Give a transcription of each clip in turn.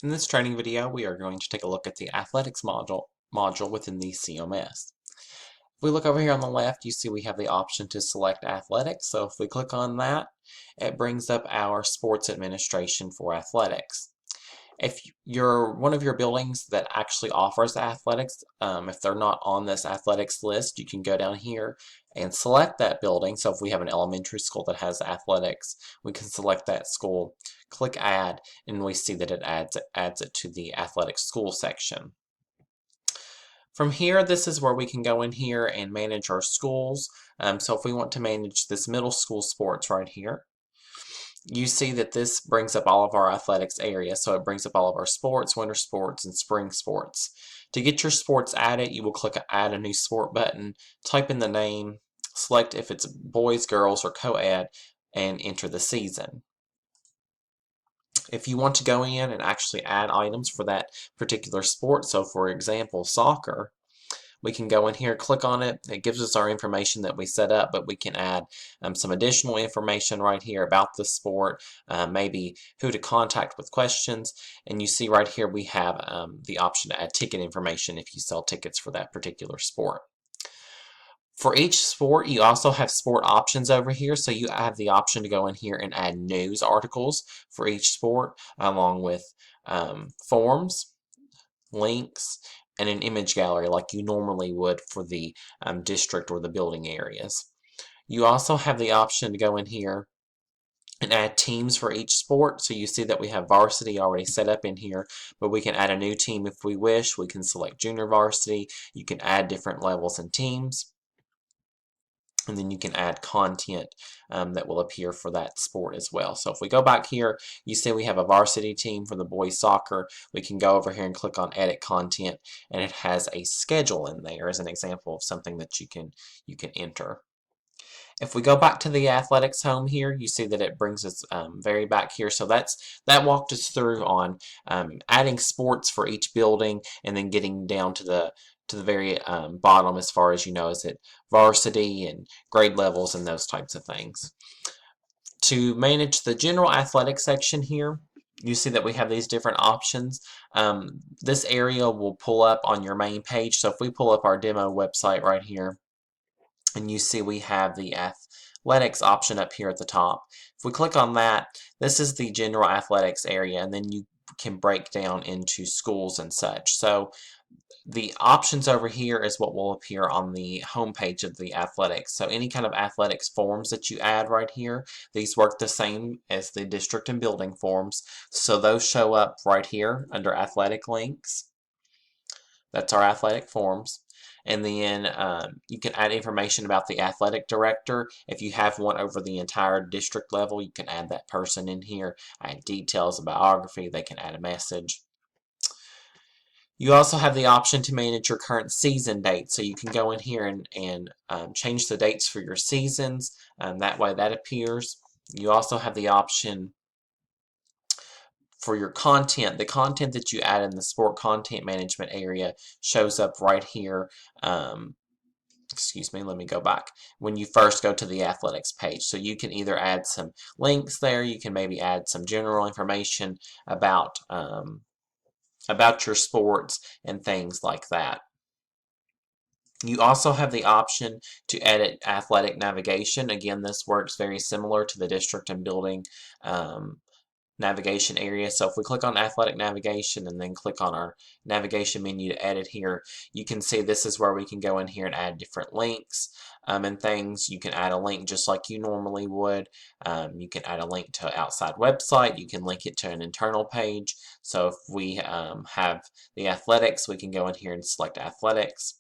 In this training video, we are going to take a look at the athletics module within the CMS. If we look over here on the left, you see we have the option to select athletics. So if we click on that, it brings up our sports administration for athletics. If you're one of your buildings that actually offers athletics, if they're not on this athletics list, you can go down here and select that building. So if we have an elementary school that has athletics, we can select that school, click add, and we see that it adds it to the athletics school section. From here, this is where we can go in here and manage our schools. So if we want to manage this middle school sports right here, you see that this brings up all of our athletics area. So it brings up all of our sports, winter sports, and spring sports. To get your sports added, you will click Add a New Sport button, type in the name, select if it's boys, girls, or co-ed, and enter the season. If you want to go in and actually add items for that particular sport, so for example, soccer, we can go in here, click on it. It gives us our information that we set up, but we can add some additional information right here about the sport, maybe who to contact with questions. And you see right here we have the option to add ticket information if you sell tickets for that particular sport. For each sport, you also have sport options over here, so you have the option to go in here and add news articles for each sport, along with forms, links, and an image gallery like you normally would for the district or the building areas. You also have the option to go in here and add teams for each sport. So you see that we have varsity already set up in here, but we can add a new team if we wish. We can select junior varsity. You can add different levels and teams. And then you can add content that will appear for that sport as well. So if we go back here, you see we have a varsity team for the boys soccer. We can go over here and click on edit content, and it has a schedule in there as an example of something that you can enter. If we go back to the athletics home here, you see that it brings us very back here. So that walked us through on adding sports for each building, and then getting down to the very bottom as far as is it varsity and grade levels and those types of things. To manage the general athletics section here, you see that we have these different options. This area will pull up on your main page. So if we pull up our demo website right here, and you see we have the athletics option up here at the top. If we click on that, this is the general athletics area, and then you can break down into schools and such. So the options over here is what will appear on the home page of the athletics. So any kind of athletics forms that you add right here, these work the same as the district and building forms. So those show up right here under athletic links. That's our athletic forms. And then you can add information about the athletic director. If you have one over the entire district level, you can add that person in here, add details, a biography, they can add a message. You also have the option to manage your current season dates. So you can go in here and change the dates for your seasons. That way that appears. You also have the option for your content. The content that you add in the sport content management area shows up right here. Excuse me, let me go back. When you first go to the athletics page. So you can either add some links there, you can maybe add some general information about your sports and things like that. You also have the option to edit athletic navigation. Again, this works very similar to the district and building navigation area. So if we click on athletic navigation and then click on our navigation menu to edit here, you can see this is where we can go in here and add different links and things. You can add a link just like you normally would. You can add a link to an outside website. You can link it to an internal page. So if we have the athletics, we can go in here and select athletics.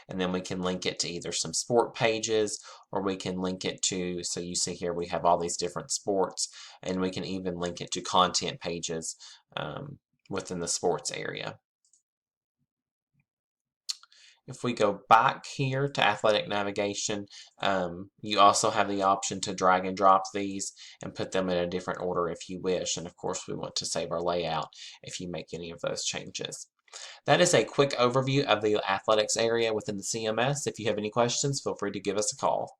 And then we can link it to either some sport pages, or we can link it to, so you see here we have all these different sports, and we can even link it to content pages within the sports area. If we go back here to athletic navigation, you also have the option to drag and drop these and put them in a different order if you wish. And of course we want to save our layout if you make any of those changes. That is a quick overview of the athletics area within the CMS. If you have any questions, feel free to give us a call.